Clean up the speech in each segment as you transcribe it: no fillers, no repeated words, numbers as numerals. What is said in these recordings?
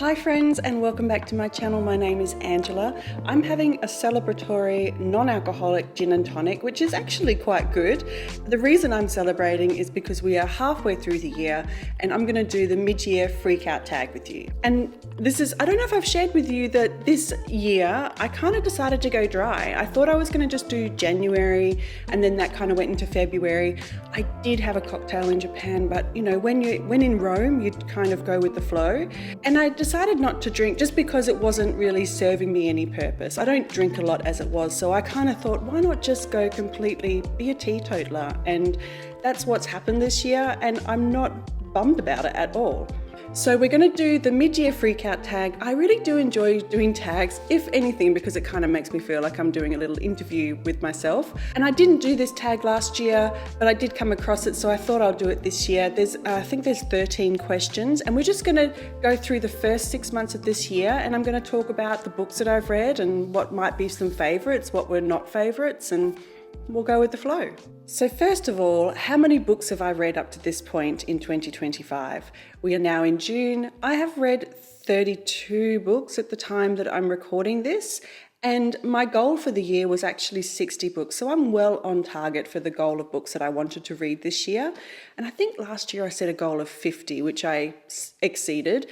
Hi friends, and welcome back to my channel. My name is Angela. I'm having a celebratory non-alcoholic gin and tonic, which is actually quite good. The reason I'm celebrating is because we are halfway through the year and I'm going to do the mid-year freak out tag with you. And I don't know if I've shared with you that this year I kind of decided to go dry. I thought I was going to just do January and then that kind of went into February. I did have a cocktail in Japan, but you know, when in Rome, you'd kind of go with the flow. And I decided not to drink just because it wasn't really serving me any purpose. I don't drink a lot as it was, so I kind of thought, why not just go completely be a teetotaler? And that's what's happened this year, and I'm not bummed about it at all. So we're going to do the mid-year freakout tag. I really do enjoy doing tags, if anything, because it kind of makes me feel like I'm doing a little interview with myself. And I didn't do this tag last year, but I did come across it, so I thought I'll do it this year. I think there's 13 questions, and we're just going to go through the first 6 months of this year, and I'm going to talk about the books that I've read and what might be some favourites, what were not favourites, and we'll go with the flow. So first of all, how many books have I read up to this point in 2025? We are now in June. I have read 32 books at the time that I'm recording this, and my goal for the year was actually 60 books. So I'm well on target for the goal of books that I wanted to read this year. And I think last year I set a goal of 50, which I exceeded.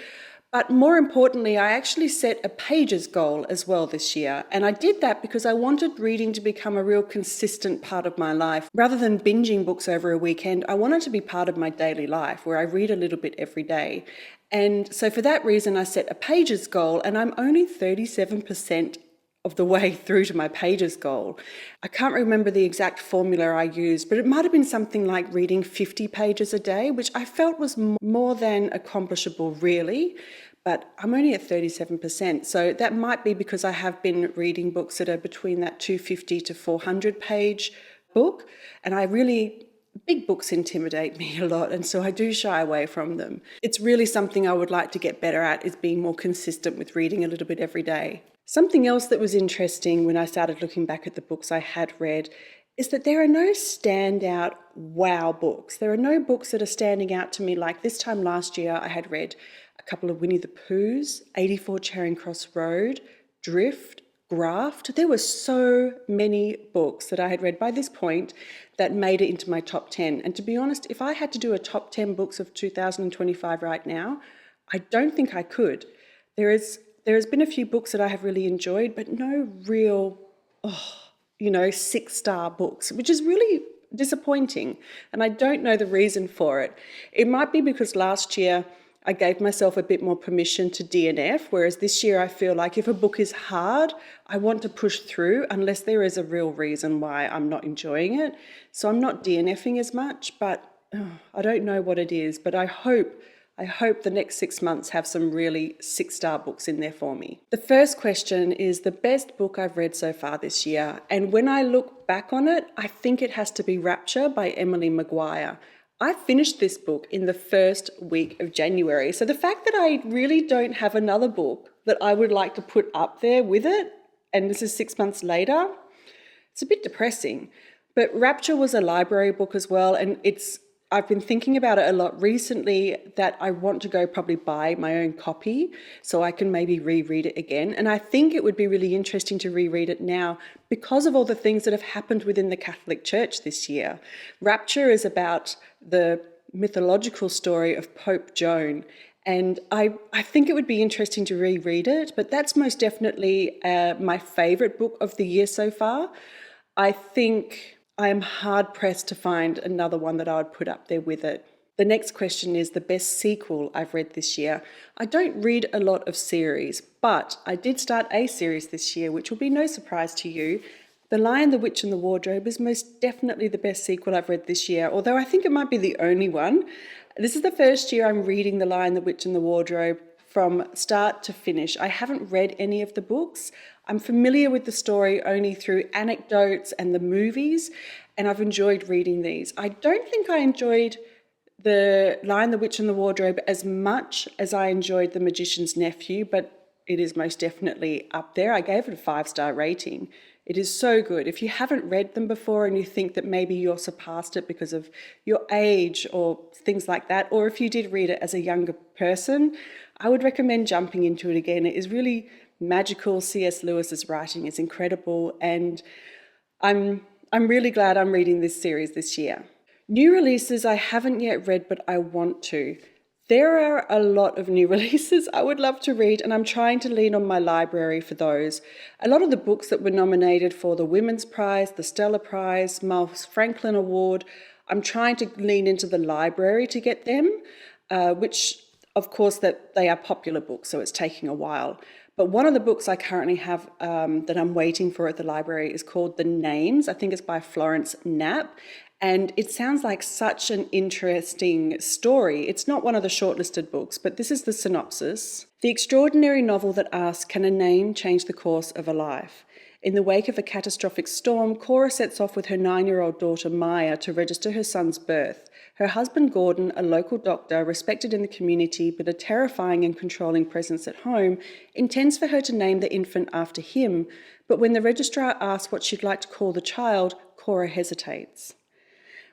But more importantly, I actually set a pages goal as well this year. And I did that because I wanted reading to become a real consistent part of my life. Rather than binging books over a weekend, I wanted to be part of my daily life where I read a little bit every day. And so for that reason, I set a pages goal, and I'm only 37% of the way through to my pages goal. I can't remember the exact formula I used, but it might have been something like reading 50 pages a day, which I felt was more than accomplishable really, but I'm only at 37%. So that might be because I have been reading books that are between that 250 to 400 page book, and big books intimidate me a lot, and so I do shy away from them. It's really something I would like to get better at, is being more consistent with reading a little bit every day. Something else that was interesting when I started looking back at the books I had read is that there are no standout wow books. There are no books that are standing out to me. Like this time last year, I had read a couple of Winnie the Poohs, 84 Charing Cross Road, Drift, Graft. There were so many books that I had read by this point that made it into my top 10. And to be honest, if I had to do a top 10 books of 2025 right now, I don't think I could. There has been a few books that I have really enjoyed, but no real, 6-star books, which is really disappointing. And I don't know the reason for it. It might be because last year I gave myself a bit more permission to DNF, whereas this year I feel like if a book is hard, I want to push through unless there is a real reason why I'm not enjoying it. So I'm not DNFing as much, but I don't know what it is, but I hope the next 6 months have some really 6-star books in there for me. The first question is the best book I've read so far this year. And when I look back on it, I think it has to be Rapture by Emily Maguire. I finished this book in the first week of January. So the fact that I really don't have another book that I would like to put up there with it, and this is 6 months later, it's a bit depressing. But Rapture was a library book as well, and I've been thinking about it a lot recently that I want to go probably buy my own copy so I can maybe reread it again. And I think it would be really interesting to reread it now because of all the things that have happened within the Catholic Church this year. Rapture is about the mythological story of Pope Joan. And I think it would be interesting to reread it, but that's most definitely my favourite book of the year so far. I think I am hard-pressed to find another one that I would put up there with it. The next question is the best sequel I've read this year. I don't read a lot of series, but I did start a series this year, which will be no surprise to you. The Lion, the Witch and the Wardrobe is most definitely the best sequel I've read this year, although I think it might be the only one. This is the first year I'm reading The Lion, the Witch and the Wardrobe from start to finish. I haven't read any of the books. I'm familiar with the story only through anecdotes and the movies, and I've enjoyed reading these. I don't think I enjoyed The Lion, the Witch and the Wardrobe as much as I enjoyed The Magician's Nephew, but it is most definitely up there. I gave it a 5-star rating. It is so good. If you haven't read them before and you think that maybe you're surpassed it because of your age or things like that, or if you did read it as a younger person, I would recommend jumping into it again. It is really magical. C.S. Lewis's writing is incredible, and I'm really glad I'm reading this series this year. New releases I haven't yet read, but I want to. There are a lot of new releases I would love to read, and I'm trying to lean on my library for those. A lot of the books that were nominated for the Women's Prize, the Stella Prize, Miles Franklin Award, I'm trying to lean into the library to get them, which, of course, that they are popular books, so it's taking a while. But one of the books I currently have that I'm waiting for at the library is called The Names. I think it's by Florence Knapp. And it sounds like such an interesting story. It's not one of the shortlisted books, but this is the synopsis. The extraordinary novel that asks, can a name change the course of a life? In the wake of a catastrophic storm, Cora sets off with her 9-year-old daughter Maya to register her son's birth. Her husband Gordon, a local doctor, respected in the community but a terrifying and controlling presence at home, intends for her to name the infant after him, but when the registrar asks what she'd like to call the child, Cora hesitates.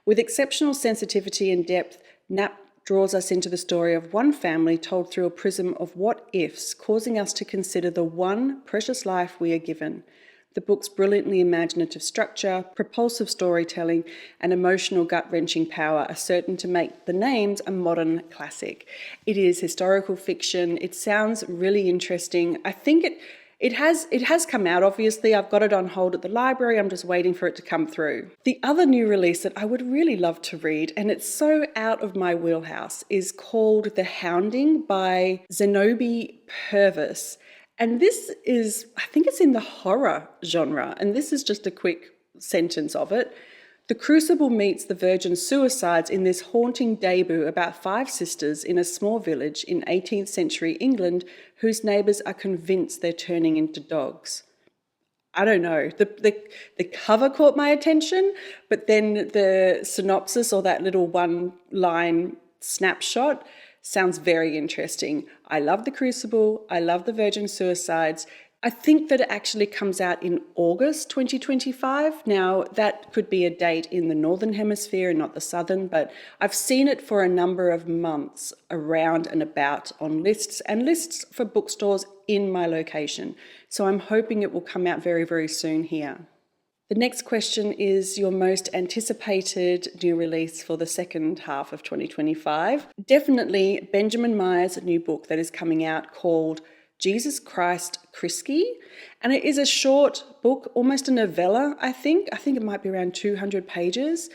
With exceptional sensitivity and depth, Knapp draws us into the story of one family told through a prism of what-ifs, causing us to consider the one precious life we are given. The book's brilliantly imaginative structure, propulsive storytelling, and emotional gut-wrenching power are certain to make The Names a modern classic. It is historical fiction. It sounds really interesting. I think it has come out, obviously. I've got it on hold at the library. I'm just waiting for it to come through. The other new release that I would really love to read, and it's so out of my wheelhouse, is called The Hounding by Xenobe Purvis. And this is, I think it's in the horror genre, and this is just a quick sentence of it. The Crucible meets the virgin suicides in this haunting debut about 5 sisters in a small village in 18th century England whose neighbours are convinced they're turning into dogs. I don't know, the cover caught my attention, but then the synopsis, or that little one-line snapshot, sounds very interesting. I love The Crucible, I love the virgin suicides. I think that it actually comes out in August 2025. Now, that could be a date in the Northern Hemisphere and not the Southern, but I've seen it for a number of months around and about on lists and lists for bookstores in my location. So I'm hoping it will come out very, very soon here. The next question is your most anticipated new release for the second half of 2025. Definitely Benjamin Meyer's new book that is coming out called Jesus Christ Kinski, and it is a short book, almost a novella, I think. I think it might be around 200 pages,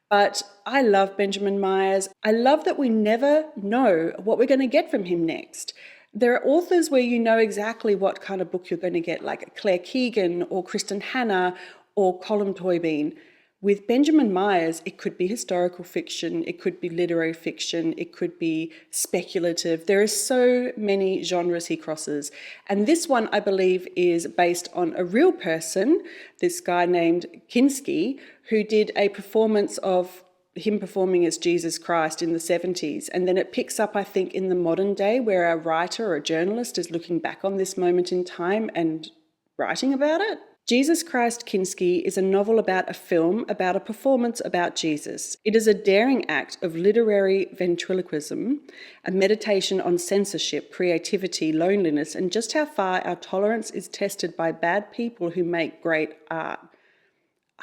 but I love Benjamin Myers. I love that we never know what we're going to get from him next. There are authors where you know exactly what kind of book you're going to get, like Claire Keegan or Kristen Hanna or Colm Toybeen. With Benjamin Myers, it could be historical fiction, it could be literary fiction, it could be speculative. There are so many genres he crosses. And this one, I believe, is based on a real person, this guy named Kinski, who did a performance of him performing as Jesus Christ in the 70s. And then it picks up, I think, in the modern day, where a writer or a journalist is looking back on this moment in time and writing about it. Jesus Christ Kinski is a novel about a film, about a performance about Jesus. It is a daring act of literary ventriloquism, a meditation on censorship, creativity, loneliness, and just how far our tolerance is tested by bad people who make great art.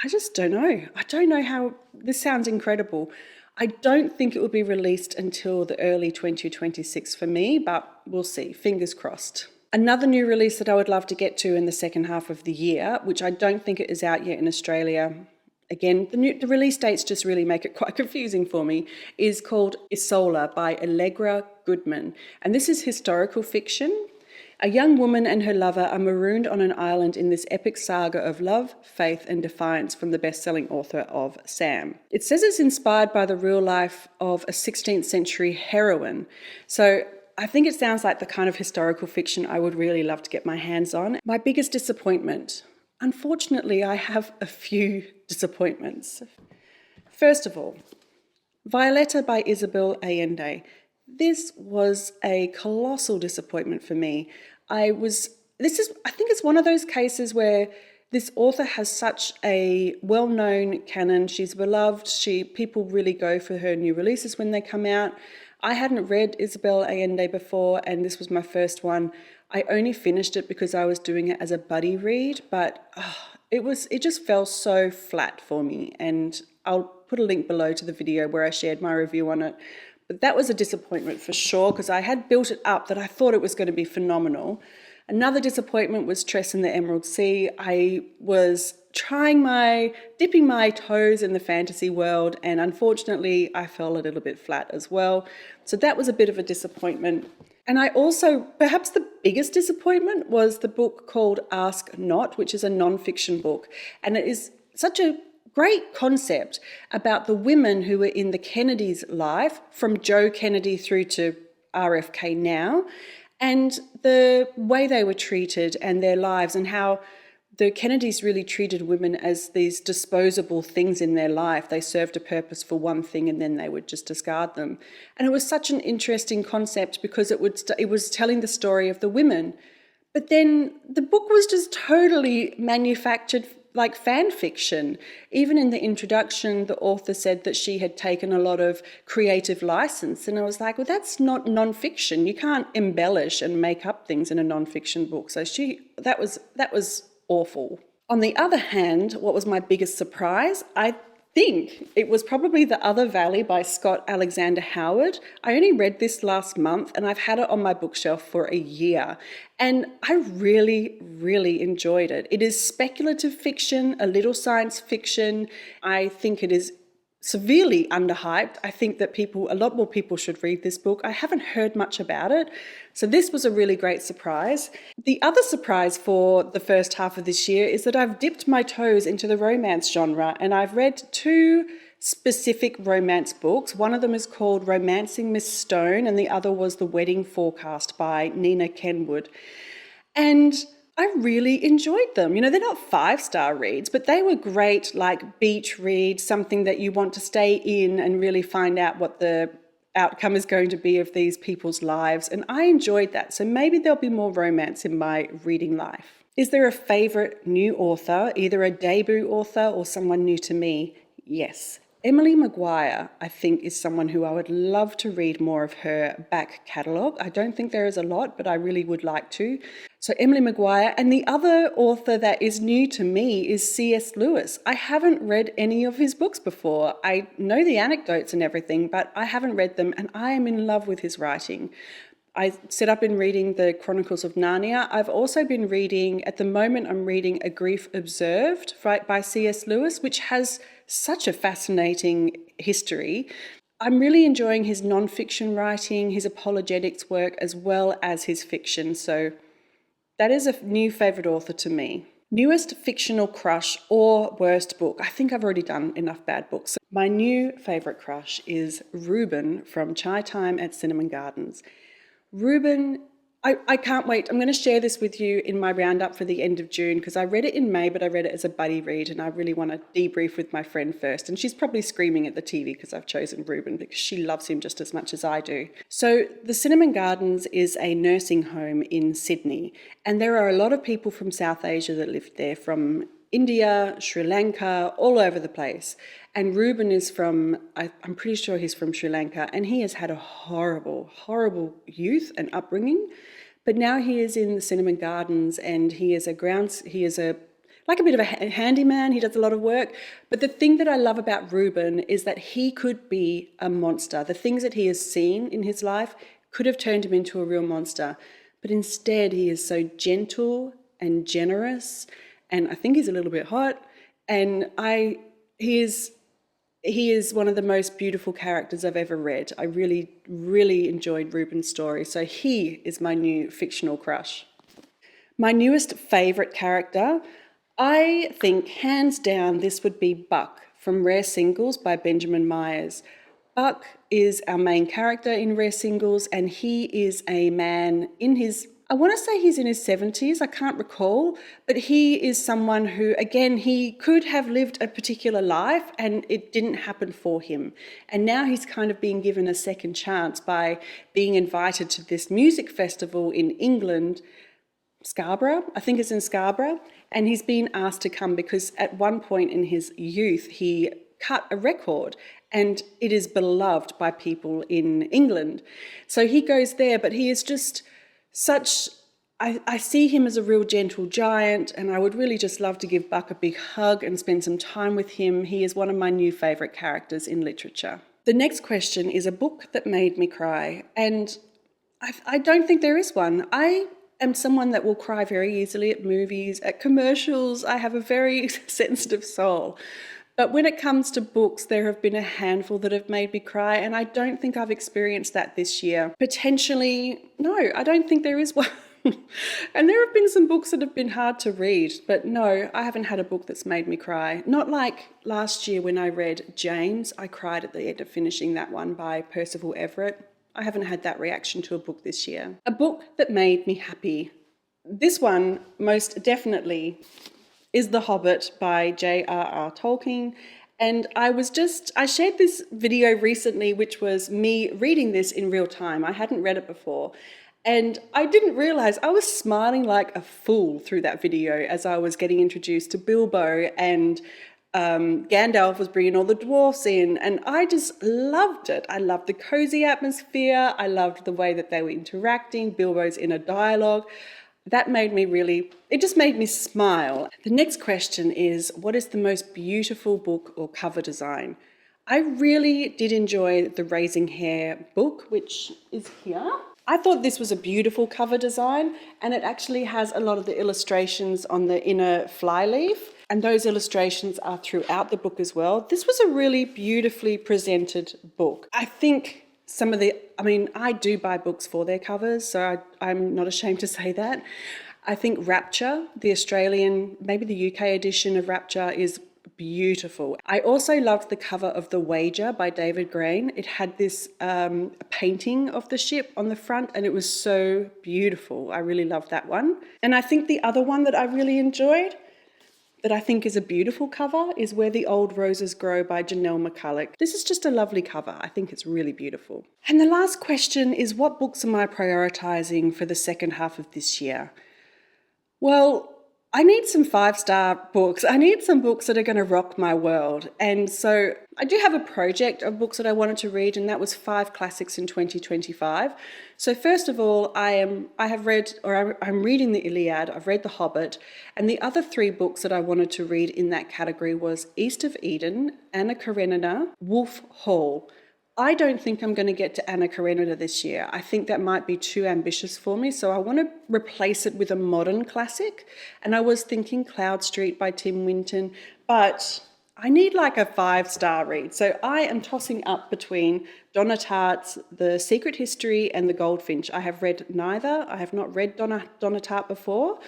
I just don't know. I don't know how. This sounds incredible. I don't think it will be released until the early 2026 for me, but we'll see. Fingers crossed. Another new release that I would love to get to in the second half of the year, which I don't think it is out yet in Australia. Again, the release dates just really make it quite confusing for me, is called Isola by Allegra Goodman. And this is historical fiction. A young woman and her lover are marooned on an island in this epic saga of love, faith, and defiance from the best-selling author of Sam. It says it's inspired by the real life of a 16th century heroine. So I think it sounds like the kind of historical fiction I would really love to get my hands on. My biggest disappointment. Unfortunately, I have a few disappointments. First of all, Violeta by Isabel Allende. This was a colossal disappointment for me. I think it's one of those cases where this author has such a well-known canon. She's beloved. People really go for her new releases when they come out. I hadn't read Isabel Allende before, and this was my first one. I only finished it because I was doing it as a buddy read, but it just fell so flat for me, and I'll put a link below to the video where I shared my review on it. But that was a disappointment for sure, because I had built it up that I thought it was going to be phenomenal. Another disappointment was Tress in the Emerald Sea. I was dipping my toes in the fantasy world, and unfortunately I fell a little bit flat as well. So that was a bit of a disappointment. And I also, perhaps the biggest disappointment was the book called Ask Not, which is a non-fiction book. And it is such a great concept about the women who were in the Kennedy's life, from Joe Kennedy through to RFK now, and the way they were treated and their lives, and how the Kennedys really treated women as these disposable things in their life. They served a purpose for one thing and then they would just discard them. And it was such an interesting concept because it was telling the story of the women. But then the book was just totally manufactured like fan fiction. Even in the introduction, the author said that she had taken a lot of creative license. And I was like, well, that's not non-fiction. You can't embellish and make up things in a non-fiction book. So that was awful. On the other hand, what was my biggest surprise? I think it was probably The Other Valley by Scott Alexander Howard. I only read this last month and I've had it on my bookshelf for a year. And I really, really enjoyed it. It is speculative fiction, a little science fiction. I think it is severely underhyped. I think that a lot more people should read this book. I haven't heard much about it. So this was a really great surprise. The other surprise for the first half of this year is that I've dipped my toes into the romance genre, and I've read 2 specific romance books. One of them is called Romancing Miss Stone, and the other was The Wedding Forecast by Nina Kenwood. And I really enjoyed them. You know, they're not 5-star reads, but they were great, like beach reads, something that you want to stay in and really find out what the outcome is going to be of these people's lives. And I enjoyed that. So maybe there'll be more romance in my reading life. Is there a favourite new author, either a debut author or someone new to me? Yes. Emily Maguire, I think, is someone who I would love to read more of her back catalogue. I don't think there is a lot, but I really would like to. So Emily Maguire. And the other author that is new to me is C.S. Lewis. I haven't read any of his books before. I know the anecdotes and everything, but I haven't read them, and I am in love with his writing. I said I've been reading the Chronicles of Narnia. I've also been reading, at the moment I'm reading A Grief Observed by C.S. Lewis, which has such a fascinating history. I'm really enjoying his non-fiction writing, his apologetics work, as well as his fiction. So that is a new favourite author to me. Newest fictional crush or worst book. I think I've already done enough bad books. My new favourite crush is Reuben from Chai Time at Cinnamon Gardens. Reuben, I can't wait. I'm going to share this with you in my roundup for the end of June, because I read it in May, but I read it as a buddy read, and I really want to debrief with my friend first. And she's probably screaming at the TV because I've chosen Reuben, because she loves him just as much as I do. So the Cinnamon Gardens is a nursing home in Sydney, and there are a lot of people from South Asia that live there, from India, Sri Lanka, all over the place. And Reuben is I'm pretty sure he's from Sri Lanka, and he has had a horrible, horrible youth and upbringing. But now he is in the Cinnamon Gardens, and he is like a bit of a handyman. He does a lot of work. But the thing that I love about Reuben is that he could be a monster. The things that he has seen in his life could have turned him into a real monster. But instead, he is so gentle and generous, and I think he's a little bit hot. And he is one of the most beautiful characters I've ever read. I really, really enjoyed Reuben's story. So he is my new fictional crush. My newest favourite character, I think hands down this would be Buck from Rare Singles by Benjamin Myers. Buck is our main character in Rare Singles, and he is a man I want to say he's in his 70s, I can't recall, but he is someone who, again, he could have lived a particular life and it didn't happen for him. And now he's kind of being given a second chance by being invited to this music festival in England, Scarborough, I think it's in Scarborough, and he's been asked to come because at one point in his youth he cut a record, and it is beloved by people in England. So he goes there, but he is just such... I see him as a real gentle giant, and I would really just love to give Buck a big hug and spend some time with him. He is one of my new favourite characters in literature. The next question is a book that made me cry, and I don't think there is one. I am someone that will cry very easily at movies, at commercials. I have a very sensitive soul. But when it comes to books, there have been a handful that have made me cry, and I don't think I've experienced that this year. Potentially, no, I don't think there is one. And there have been some books that have been hard to read, but no, I haven't had a book that's made me cry. Not like last year when I read James. I cried at the end of finishing that one by Percival Everett. I haven't had that reaction to a book this year. A book that made me happy. This one, most definitely, is The Hobbit by J.R.R. Tolkien. And I shared this video recently, which was me reading this in real time. I hadn't read it before. And I didn't realise I was smiling like a fool through that video as I was getting introduced to Bilbo, and Gandalf was bringing all the dwarfs in, and I just loved it. I loved the cosy atmosphere. I loved the way that they were interacting, Bilbo's inner dialogue. That made me it just made me smile. The next question is, what is the most beautiful book or cover design? I really did enjoy the Raising Hare book, which is here. I thought this was a beautiful cover design, and it actually has a lot of the illustrations on the inner flyleaf, and those illustrations are throughout the book as well. This was a really beautifully presented book. I think I do buy books for their covers, so I'm not ashamed to say that. I think Rapture, the Australian, maybe the UK edition of Rapture, is beautiful. I also loved the cover of The Wager by David Grain. It had this painting of the ship on the front, and it was so beautiful. I really loved that one. And I think the other one that I really enjoyed, that I think is a beautiful cover, is Where the Old Roses Grow by Janelle McCulloch. This is just a lovely cover. I think it's really beautiful. And the last question is, what books am I prioritising for the second half of this year? Well, I need some 5-star books. I need some books that are going to rock my world. And so I do have a project of books that I wanted to read, and that was 5 classics in 2025. So first of all, I'm reading the Iliad, I've read The Hobbit, and the other 3 books that I wanted to read in that category was East of Eden, Anna Karenina, Wolf Hall. I don't think I'm going to get to Anna Karenina this year. I think that might be too ambitious for me, so I want to replace it with a modern classic. And I was thinking Cloud Street by Tim Winton, but I need like a 5-star read. So I am tossing up between Donna Tartt's The Secret History and The Goldfinch. I have read neither. I have not read Donna Tartt before.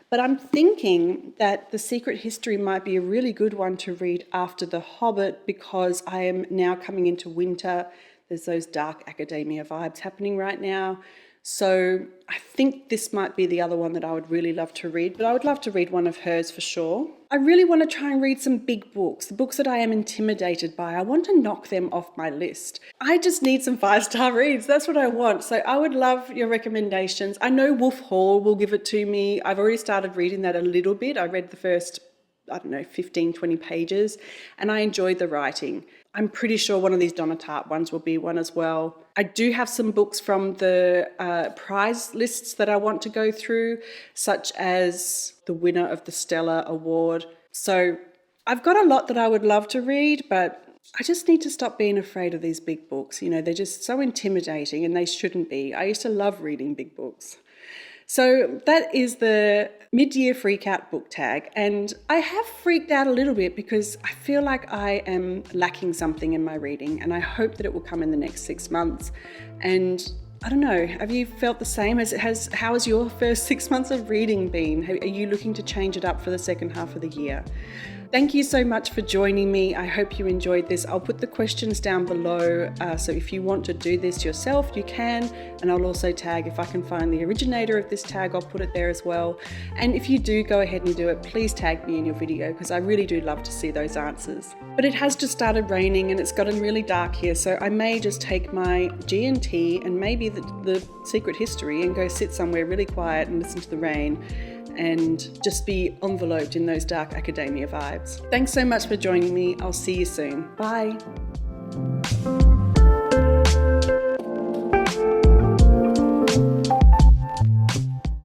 But I'm thinking that The Secret History might be a really good one to read after The Hobbit, because I am now coming into winter. There's those dark academia vibes happening right now. So I think this might be the other one that I would really love to read, but I would love to read one of hers for sure. I really want to try and read some big books, the books that I am intimidated by. I want to knock them off my list. I just need some 5-star reads. That's what I want. So I would love your recommendations. I know Wolf Hall will give it to me. I've already started reading that a little bit. I read the first, 15, 20 pages, and I enjoyed the writing. I'm pretty sure one of these Donna Tartt ones will be one as well. I do have some books from the prize lists that I want to go through, such as the winner of the Stella Award. So I've got a lot that I would love to read, but I just need to stop being afraid of these big books. You know, they're just so intimidating, and they shouldn't be. I used to love reading big books. So that is the mid-year freak out book tag, and I have freaked out a little bit because I feel like I am lacking something in my reading, and I hope that it will come in the next 6 months. And I don't know, have you felt the same? How has your first 6 months of reading been? Are you looking to change it up for the second half of the year? Thank you so much for joining me. I hope you enjoyed this. I'll put the questions down below. So if you want to do this yourself, you can. And I'll also tag, if I can find the originator of this tag, I'll put it there as well. And if you do go ahead and do it, please tag me in your video, because I really do love to see those answers. But it has just started raining and it's gotten really dark here. So I may just take my G&T and maybe the Secret History and go sit somewhere really quiet and listen to the rain, and just be enveloped in those dark academia vibes. Thanks so much for joining me. I'll see you soon. Bye.